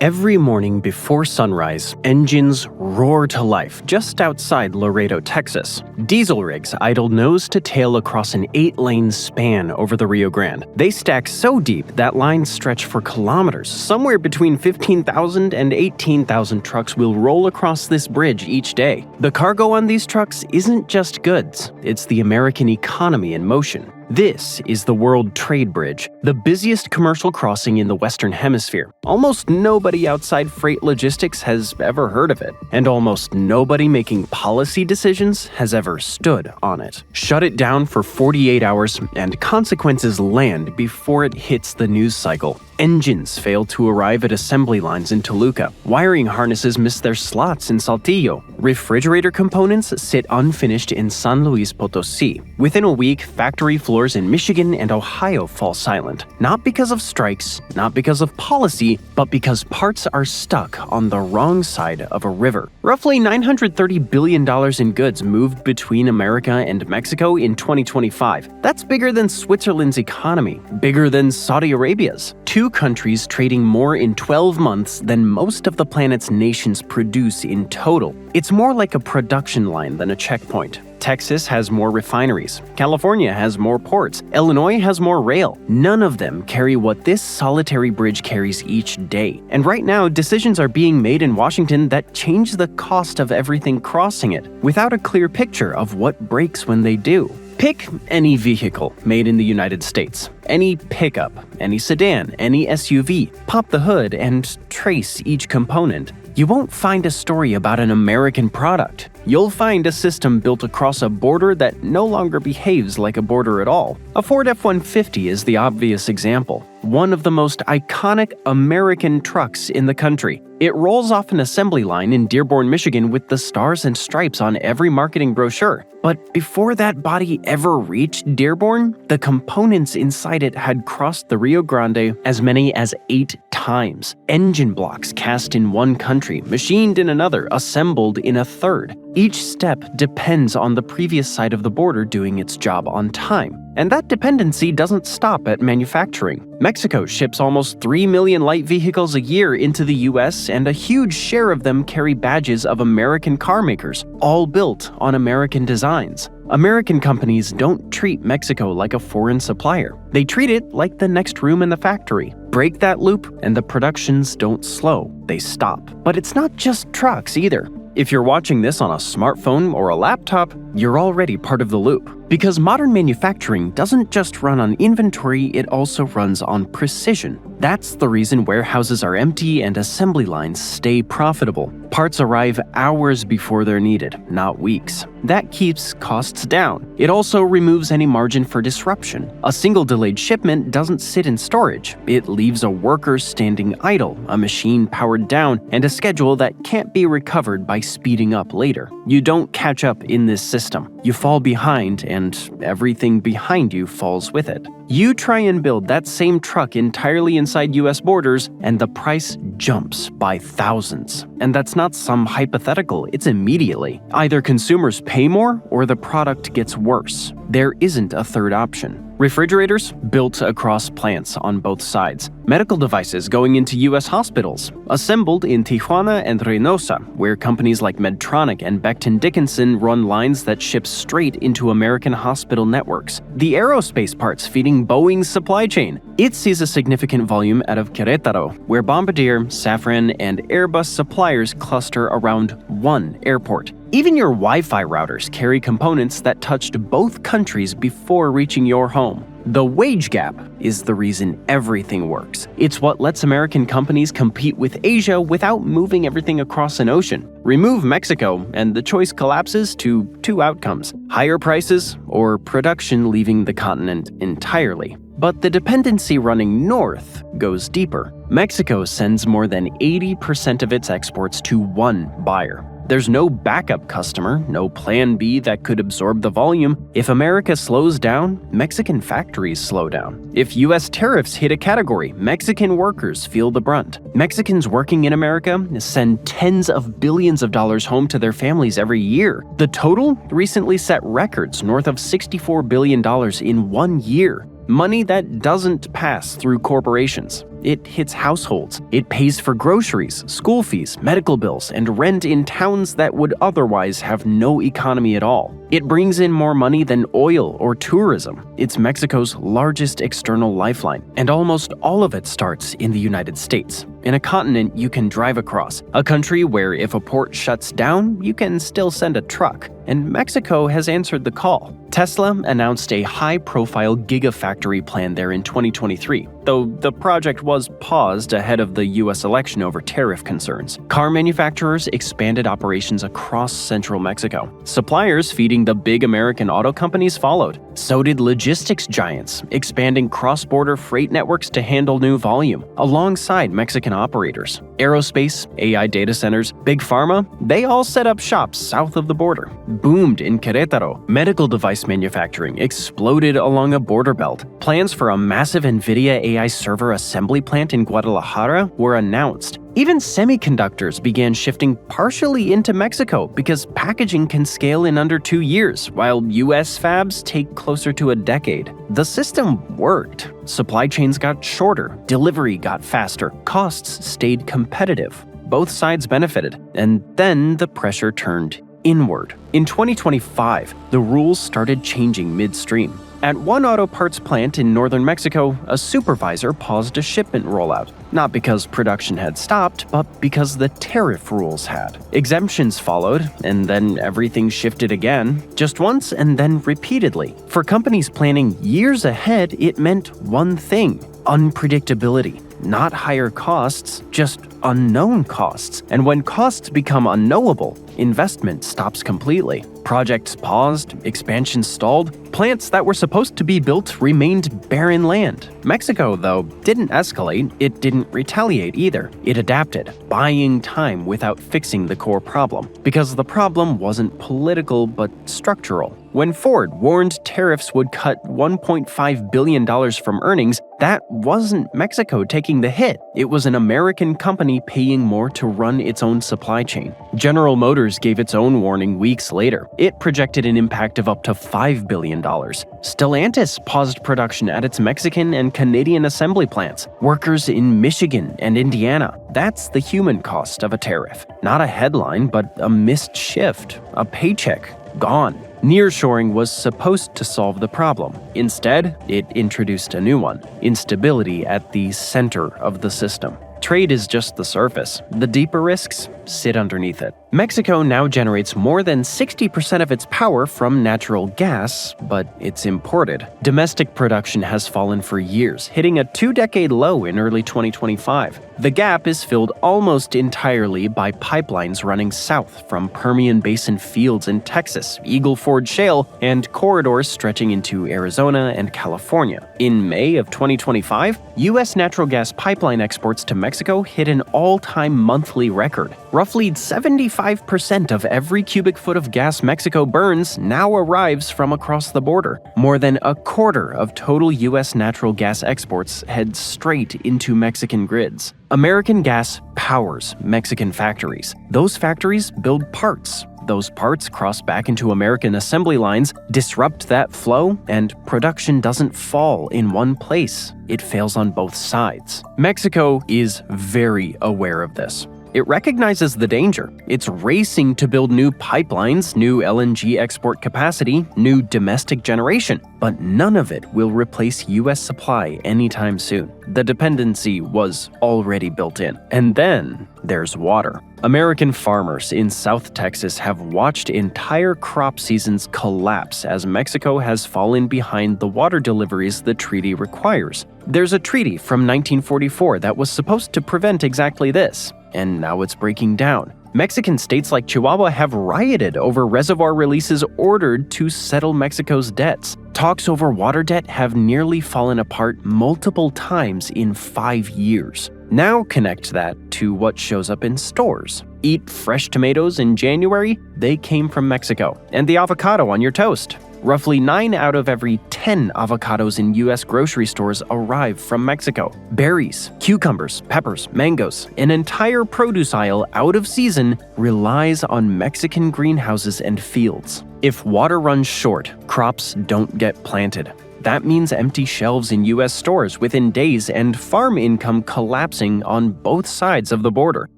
Every morning before sunrise, engines roar to life just outside Laredo, Texas. Diesel rigs idle nose to tail across an 8-lane span over the Rio Grande. They stack so deep that lines stretch for kilometers. Somewhere between 15,000 and 18,000 trucks will roll across this bridge each day. The cargo on these trucks isn't just goods, it's the American economy in motion. This is the World Trade Bridge, the busiest commercial crossing in the Western Hemisphere. Almost nobody outside freight logistics has ever heard of it, and almost nobody making policy decisions has ever stood on it. Shut it down for 48 hours, and consequences land before it hits the news cycle. Engines fail to arrive at assembly lines in Toluca. Wiring harnesses miss their slots in Saltillo. Refrigerator components sit unfinished in San Luis Potosí. Within a week, factory floors in Michigan and Ohio fall silent. Not because of strikes, not because of policy, but because parts are stuck on the wrong side of a river. Roughly $930 billion in goods moved between America and Mexico in 2025. That's bigger than Switzerland's economy, bigger than Saudi Arabia's. Two countries trading more in 12 months than most of the planet's nations produce in total. It's more like a production line than a checkpoint. Texas has more refineries. California has more ports. Illinois has more rail. None of them carry what this solitary bridge carries each day. And right now, decisions are being made in Washington that change the cost of everything crossing it, without a clear picture of what breaks when they do. Pick any vehicle made in the United States, any pickup, any sedan, any SUV, pop the hood and trace each component. You won't find a story about an American product. You'll find a system built across a border that no longer behaves like a border at all. A Ford F-150 is the obvious example, one of the most iconic American trucks in the country. It rolls off an assembly line in Dearborn, Michigan with the stars and stripes on every marketing brochure. But before that body ever reached Dearborn, the components inside it had crossed the Rio Grande as many as 8 times. Engine blocks cast in one country, machined in another, assembled in a third. Each step depends on the previous side of the border doing its job on time. And that dependency doesn't stop at manufacturing. Mexico ships almost 3 million light vehicles a year into the US, and a huge share of them carry badges of American car makers, all built on American designs. American companies don't treat Mexico like a foreign supplier. They treat it like the next room in the factory. Break that loop, and the productions don't slow, they stop. But it's not just trucks either. If you're watching this on a smartphone or a laptop, you're already part of the loop. Because modern manufacturing doesn't just run on inventory, it also runs on precision. That's the reason warehouses are empty and assembly lines stay profitable. Parts arrive hours before they're needed, not weeks. That keeps costs down. It also removes any margin for disruption. A single delayed shipment doesn't sit in storage. It leaves a worker standing idle, a machine powered down, and a schedule that can't be recovered by speeding up later. You don't catch up in this system. You fall behind, and everything behind you falls with it. You try and build that same truck entirely inside US borders, and the price jumps by thousands. And that's not some hypothetical, it's immediately. Either consumers pay more, or the product gets worse. There isn't a third option. Refrigerators built across plants on both sides. Medical devices going into US hospitals, assembled in Tijuana and Reynosa, where companies like Medtronic and Becton Dickinson run lines that ship straight into American hospital networks. The aerospace parts feeding Boeing's supply chain. It sees a significant volume out of Querétaro, where Bombardier, Safran, and Airbus suppliers cluster around one airport. Even your Wi-Fi routers carry components that touched both countries before reaching your home. The wage gap is the reason everything works. It's what lets American companies compete with Asia without moving everything across an ocean. Remove Mexico, and the choice collapses to 2 outcomes: higher prices or production leaving the continent entirely. But the dependency running north goes deeper. Mexico sends more than 80% of its exports to one buyer. There's no backup customer, no plan B that could absorb the volume. If America slows down, Mexican factories slow down. If US tariffs hit a category, Mexican workers feel the brunt. Mexicans working in America send tens of billions of dollars home to their families every year. The total recently set records north of $64 billion in 1 year. Money that doesn't pass through corporations. It hits households. It pays for groceries, school fees, medical bills, and rent in towns that would otherwise have no economy at all. It brings in more money than oil or tourism. It's Mexico's largest external lifeline, and almost all of it starts in the United States, in a continent you can drive across, a country where if a port shuts down, you can still send a truck. And Mexico has answered the call. Tesla announced a high-profile gigafactory plan there in 2023, though the project was paused ahead of the US election over tariff concerns. Car manufacturers expanded operations across central Mexico. Suppliers feeding the big American auto companies followed. So did logistics giants, expanding cross-border freight networks to handle new volume, alongside Mexican operators. Aerospace, AI data centers, Big Pharma, they all set up shops south of the border. Boomed in Querétaro. Medical device manufacturing exploded along a border belt. Plans for a massive NVIDIA AI server assembly plant in Guadalajara were announced. Even semiconductors began shifting partially into Mexico because packaging can scale in under 2 years, while US fabs take closer to a decade. The system worked. Supply chains got shorter, delivery got faster, costs stayed competitive. Both sides benefited, and then the pressure turned inward. In 2025, the rules started changing midstream. At one auto parts plant in northern Mexico, a supervisor paused a shipment rollout, not because production had stopped, but because the tariff rules had. Exemptions followed, and then everything shifted again, just once and then repeatedly. For companies planning years ahead, it meant one thing: unpredictability. Not higher costs, just unknown costs. And when costs become unknowable, investment stops completely. Projects paused, expansion stalled, plants that were supposed to be built remained barren land. Mexico, though, didn't escalate, it didn't retaliate either. It adapted, buying time without fixing the core problem, because the problem wasn't political but structural. When Ford warned tariffs would cut $1.5 billion from earnings, that wasn't Mexico taking the hit. It was an American company paying more to run its own supply chain. General Motors gave its own warning weeks later. It projected an impact of up to $5 billion. Stellantis paused production at its Mexican and Canadian assembly plants. Workers in Michigan and Indiana. That's the human cost of a tariff. Not a headline, but a missed shift. A paycheck gone. Nearshoring was supposed to solve the problem. Instead, it introduced a new one: instability at the center of the system. Trade is just the surface. The deeper risks sit underneath it. Mexico now generates more than 60% of its power from natural gas, but it's imported. Domestic production has fallen for years, hitting a 2-decade low in early 2025. The gap is filled almost entirely by pipelines running south from Permian Basin fields in Texas, Eagle Ford Shale, and corridors stretching into Arizona and California. In May of 2025, U.S. natural gas pipeline exports to Mexico hit an all-time monthly record. Roughly 75% of every cubic foot of gas Mexico burns now arrives from across the border. More than a quarter of total U.S. natural gas exports head straight into Mexican grids. American gas powers Mexican factories. Those factories build parts. Those parts cross back into American assembly lines, disrupt that flow, and production doesn't fall in one place. It fails on both sides. Mexico is very aware of this. It recognizes the danger. It's racing to build new pipelines, new LNG export capacity, new domestic generation, but none of it will replace U.S. supply anytime soon. The dependency was already built in. And then there's water. American farmers in South Texas have watched entire crop seasons collapse as Mexico has fallen behind the water deliveries the treaty requires. There's a treaty from 1944 that was supposed to prevent exactly this, and now it's breaking down. Mexican states like Chihuahua have rioted over reservoir releases ordered to settle Mexico's debts. Talks over water debt have nearly fallen apart multiple times in 5 years. Now connect that to what shows up in stores. Eat fresh tomatoes in January? They came from Mexico. And the avocado on your toast. Roughly 9 out of every 10 avocados in U.S. grocery stores arrive from Mexico. Berries, cucumbers, peppers, mangoes, an entire produce aisle out of season relies on Mexican greenhouses and fields. If water runs short, crops don't get planted. That means empty shelves in U.S. stores within days and farm income collapsing on both sides of the border.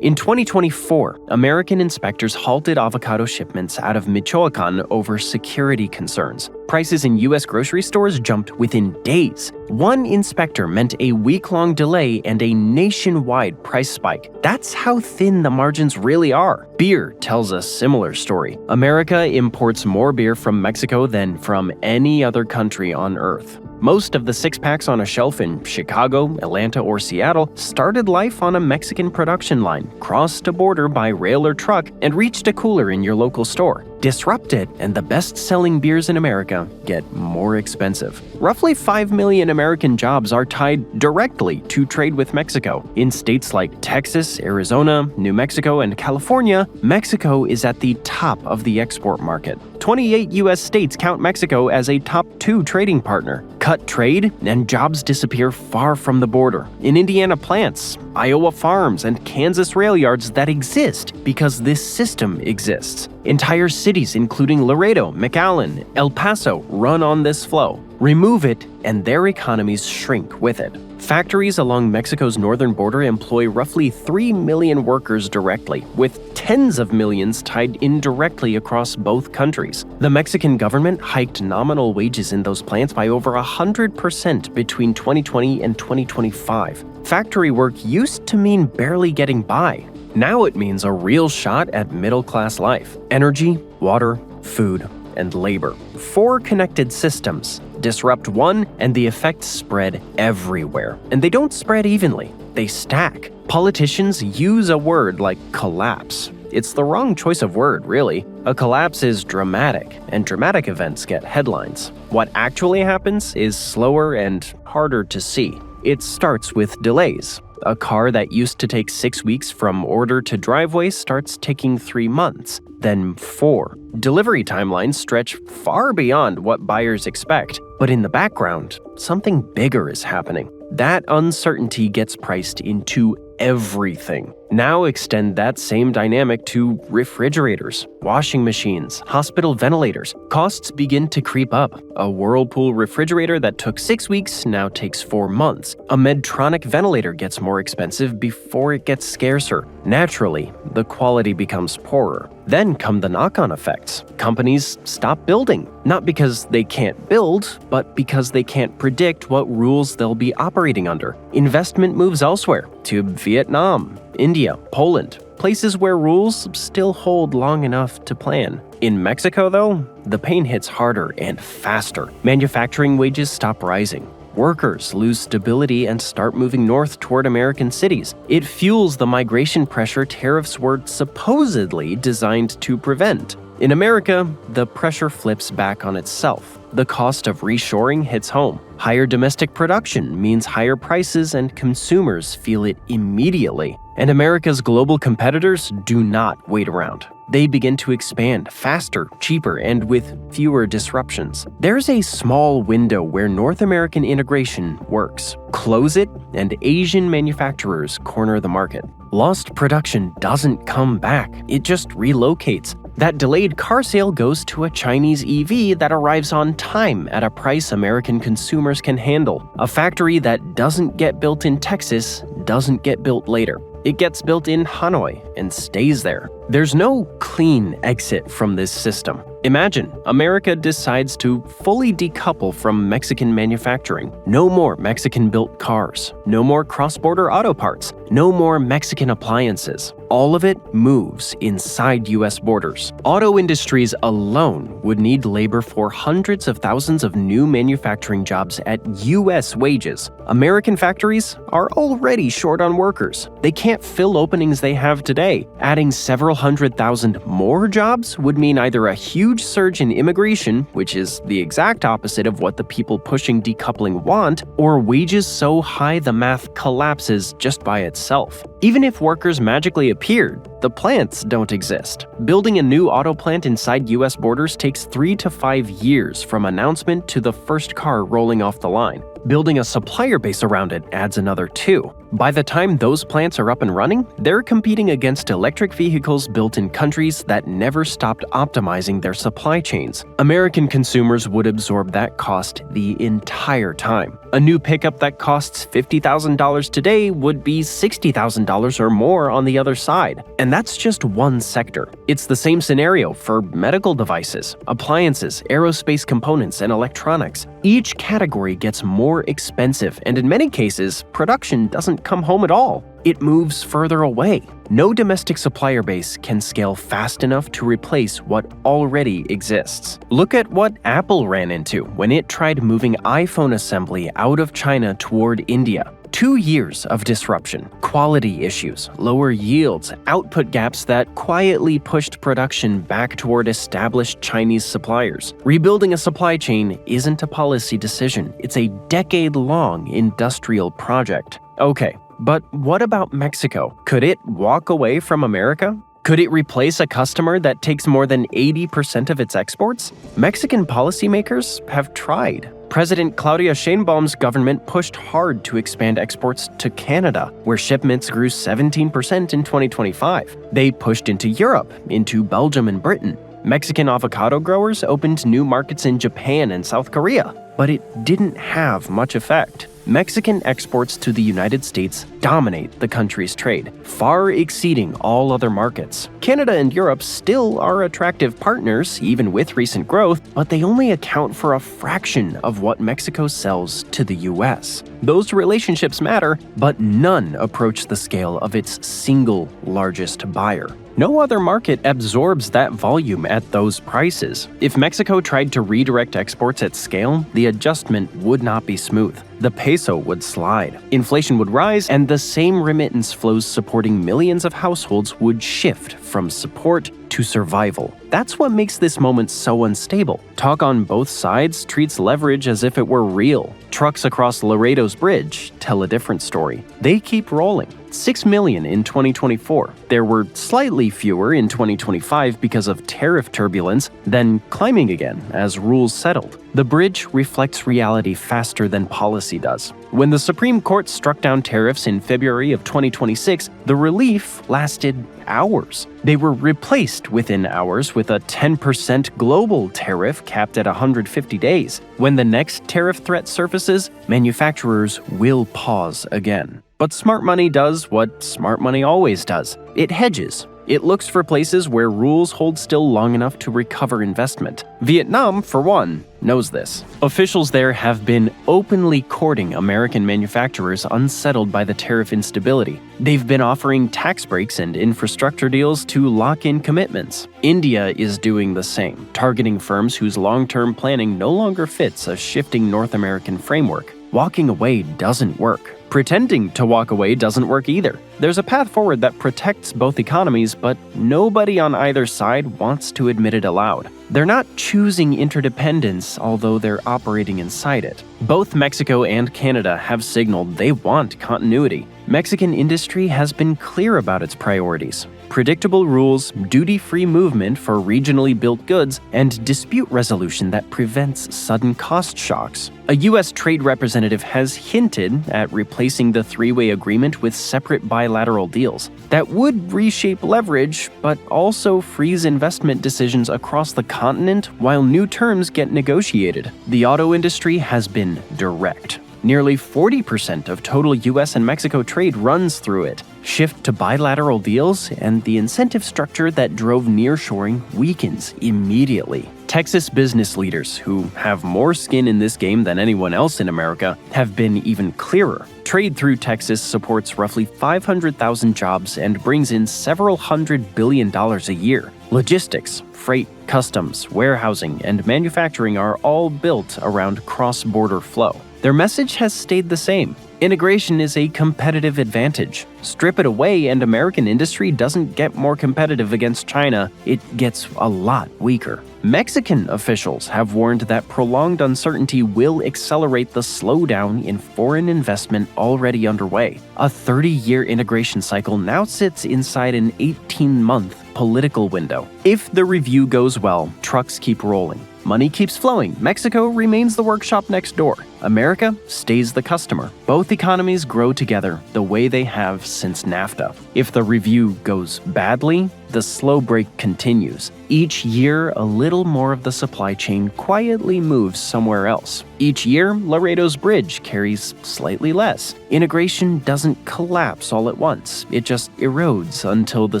In 2024, American inspectors halted avocado shipments out of Michoacan over security concerns. Prices in U.S. grocery stores jumped within days. One inspector meant a week-long delay and a nationwide price spike. That's how thin the margins really are. Beer tells a similar story. America imports more beer from Mexico than from any other country on Earth. Most of the six-packs on a shelf in Chicago, Atlanta, or Seattle started life on a Mexican production line, crossed a border by rail or truck, and reached a cooler in your local store. Disrupt it, and the best-selling beers in America get more expensive. Roughly 5 million American jobs are tied directly to trade with Mexico. In states like Texas, Arizona, New Mexico, and California, Mexico is at the top of the export market. 28 U.S. states count Mexico as a top 2 trading partner. Cut trade, and jobs disappear far from the border. In Indiana plants, Iowa farms, and Kansas rail yards that exist because this system exists. Entire cities, including Laredo, McAllen, El Paso, run on this flow. Remove it, and their economies shrink with it. Factories along Mexico's northern border employ roughly 3 million workers directly, with tens of millions tied indirectly across both countries. The Mexican government hiked nominal wages in those plants by over 100% between 2020 and 2025. Factory work used to mean barely getting by. Now it means a real shot at middle-class life. Energy, water, food, and labor. 4 connected systems. Disrupt one, and the effects spread everywhere. And they don't spread evenly. They stack. Politicians use a word like collapse. It's the wrong choice of word, really. A collapse is dramatic, and dramatic events get headlines. What actually happens is slower and harder to see. It starts with delays. A car that used to take 6 weeks from order to driveway starts taking 3 months, then 4. Delivery timelines stretch far beyond what buyers expect, but in the background, something bigger is happening. That uncertainty gets priced into everything. Now extend that same dynamic to refrigerators, washing machines, hospital ventilators. Costs begin to creep up. A Whirlpool refrigerator that took 6 weeks now takes 4 months. A Medtronic ventilator gets more expensive before it gets scarcer. Naturally, the quality becomes poorer. Then come the knock-on effects. Companies stop building, not because they can't build, but because they can't predict what rules they'll be operating under. Investment moves elsewhere, to Vietnam, India, Poland, places where rules still hold long enough to plan. In Mexico, though, the pain hits harder and faster. Manufacturing wages stop rising. Workers lose stability and start moving north toward American cities. It fuels the migration pressure tariffs were supposedly designed to prevent. In America, the pressure flips back on itself. The cost of reshoring hits home. Higher domestic production means higher prices, and consumers feel it immediately. And America's global competitors do not wait around. They begin to expand faster, cheaper, and with fewer disruptions. There's a small window where North American integration works. Close it, and Asian manufacturers corner the market. Lost production doesn't come back, it just relocates. That delayed car sale goes to a Chinese EV that arrives on time at a price American consumers can handle. A factory that doesn't get built in Texas doesn't get built later. It gets built in Hanoi and stays there. There's no clean exit from this system. Imagine America decides to fully decouple from Mexican manufacturing. No more Mexican-built cars. No more cross-border auto parts. No more Mexican appliances. All of it moves inside U.S. borders. Auto industries alone would need labor for hundreds of thousands of new manufacturing jobs at U.S. wages. American factories are already short on workers. They can't fill openings they have today. Adding several 100,000 more jobs would mean either a huge surge in immigration, which is the exact opposite of what the people pushing decoupling want, or wages so high the math collapses just by itself. Even if workers magically appeared, the plants don't exist. Building a new auto plant inside U.S. borders takes 3 to 5 years from announcement to the first car rolling off the line. Building a supplier base around it adds another 2. By the time those plants are up and running, they're competing against electric vehicles built in countries that never stopped optimizing their supply chains. American consumers would absorb that cost the entire time. A new pickup that costs $50,000 today would be $60,000 or more on the other side. And that's just one sector. It's the same scenario for medical devices, appliances, aerospace components, and electronics. Each category gets more expensive, and in many cases, production doesn't come home at all. It moves further away. No domestic supplier base can scale fast enough to replace what already exists. Look at what Apple ran into when it tried moving iPhone assembly out of China toward India. 2 years of disruption, quality issues, lower yields, output gaps that quietly pushed production back toward established Chinese suppliers. Rebuilding a supply chain isn't a policy decision, it's a decade-long industrial project. Okay, but what about Mexico? Could it walk away from America? Could it replace a customer that takes more than 80% of its exports? Mexican policymakers have tried. President Claudia Sheinbaum's government pushed hard to expand exports to Canada, where shipments grew 17% in 2025. They pushed into Europe, into Belgium and Britain. Mexican avocado growers opened new markets in Japan and South Korea, but it didn't have much effect. Mexican exports to the United States dominate the country's trade, far exceeding all other markets. Canada and Europe still are attractive partners, even with recent growth, but they only account for a fraction of what Mexico sells to the US. Those relationships matter, but none approach the scale of its single largest buyer. No other market absorbs that volume at those prices. If Mexico tried to redirect exports at scale, the adjustment would not be smooth. The peso would slide, inflation would rise, and the same remittance flows supporting millions of households would shift from support to survival. That's what makes this moment so unstable. Talk on both sides treats leverage as if it were real. Trucks across Laredo's bridge tell a different story. They keep rolling. 6 million in 2024. There were slightly fewer in 2025 because of tariff turbulence, then climbing again as rules settled. The bridge reflects reality faster than policy does. When the Supreme Court struck down tariffs in February of 2026, the relief lasted hours. They were replaced within hours with a 10% global tariff capped at 150 days. When the next tariff threat surfaces, manufacturers will pause again. But smart money does what smart money always does. It hedges. It looks for places where rules hold still long enough to recover investment. Vietnam, for one, knows this. Officials there have been openly courting American manufacturers unsettled by the tariff instability. They've been offering tax breaks and infrastructure deals to lock in commitments. India is doing the same, targeting firms whose long-term planning no longer fits a shifting North American framework. Walking away doesn't work. Pretending to walk away doesn't work either. There's a path forward that protects both economies, but nobody on either side wants to admit it aloud. They're not choosing interdependence, although they're operating inside it. Both Mexico and Canada have signaled they want continuity. Mexican industry has been clear about its priorities: predictable rules, duty-free movement for regionally built goods, and dispute resolution that prevents sudden cost shocks. A U.S. trade representative has hinted at replacing the three-way agreement with separate bilateral deals. That would reshape leverage, but also freeze investment decisions across the continent while new terms get negotiated. The auto industry has been direct. Nearly 40% of total US and Mexico trade runs through it. Shift to bilateral deals, and the incentive structure that drove nearshoring weakens immediately. Texas business leaders, who have more skin in this game than anyone else in America, have been even clearer. Trade through Texas supports roughly 500,000 jobs and brings in several $100 billion a year. Logistics, freight, customs, warehousing, and manufacturing are all built around cross-border flow. Their message has stayed the same. Integration is a competitive advantage. Strip it away and American industry doesn't get more competitive against China, it gets a lot weaker. Mexican officials have warned that prolonged uncertainty will accelerate the slowdown in foreign investment already underway. A 30-year integration cycle now sits inside an 18-month political window. If the review goes well, trucks keep rolling. Money keeps flowing. Mexico remains the workshop next door. America stays the customer. Both economies grow together the way they have since NAFTA. If the review goes badly, the slow break continues. Each year, a little more of the supply chain quietly moves somewhere else. Each year, Laredo's bridge carries slightly less. Integration doesn't collapse all at once. It just erodes until the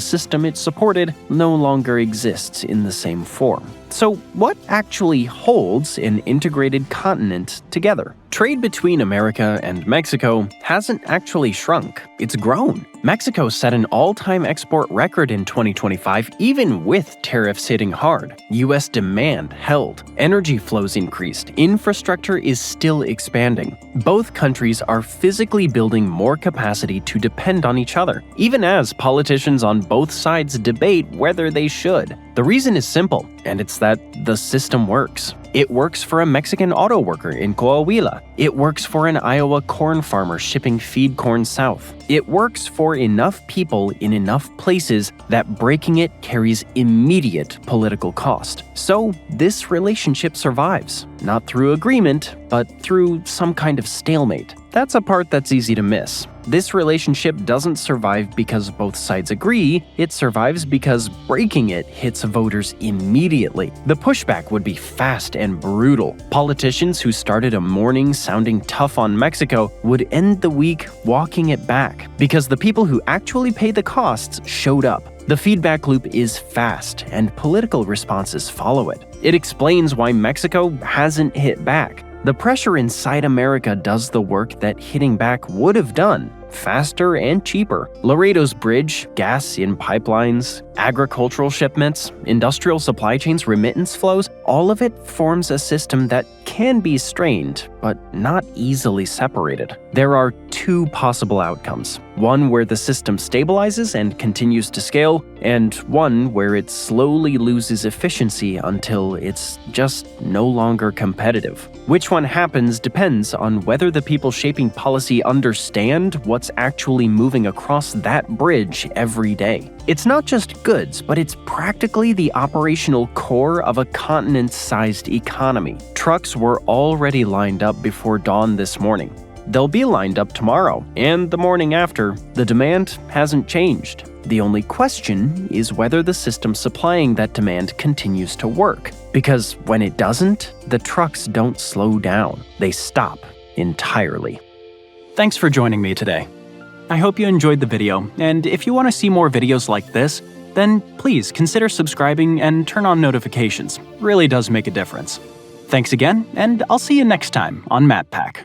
system it supported no longer exists in the same form. So, what actually holds an integrated continent together? Trade between America and Mexico hasn't actually shrunk, it's grown. Mexico set an all-time export record in 2025, even with tariffs hitting hard. US demand held, energy flows increased, infrastructure is still expanding. Both countries are physically building more capacity to depend on each other, even as politicians on both sides debate whether they should. The reason is simple, and it's that the system works. It works for a Mexican auto worker in Coahuila. It works for an Iowa corn farmer shipping feed corn south. It works for enough people in enough places that breaking it carries immediate political cost. So this relationship survives, not through agreement, but through some kind of stalemate. That's a part that's easy to miss. This relationship doesn't survive because both sides agree, it survives because breaking it hits voters immediately. The pushback would be fast and brutal. Politicians who started a morning sounding tough on Mexico would end the week walking it back, because the people who actually pay the costs showed up. The feedback loop is fast, and political responses follow it. It explains why Mexico hasn't hit back. The pressure inside America does the work that hitting back would have done, faster and cheaper. Laredo's bridge, gas in pipelines, agricultural shipments, industrial supply chains, remittance flows, all of it forms a system that can be strained, but not easily separated. There are two possible outcomes. One where the system stabilizes and continues to scale, and one where it slowly loses efficiency until it's just no longer competitive. Which one happens depends on whether the people shaping policy understand what's actually moving across that bridge every day. It's not just goods, but it's practically the operational core of a continent-sized economy. Trucks were already lined up before dawn this morning. They'll be lined up tomorrow, and the morning after. The demand hasn't changed. The only question is whether the system supplying that demand continues to work. Because when it doesn't, the trucks don't slow down. They stop entirely. Thanks for joining me today. I hope you enjoyed the video, and if you want to see more videos like this, then please consider subscribing and turn on notifications. Really does make a difference. Thanks again, and I'll see you next time on MatPack.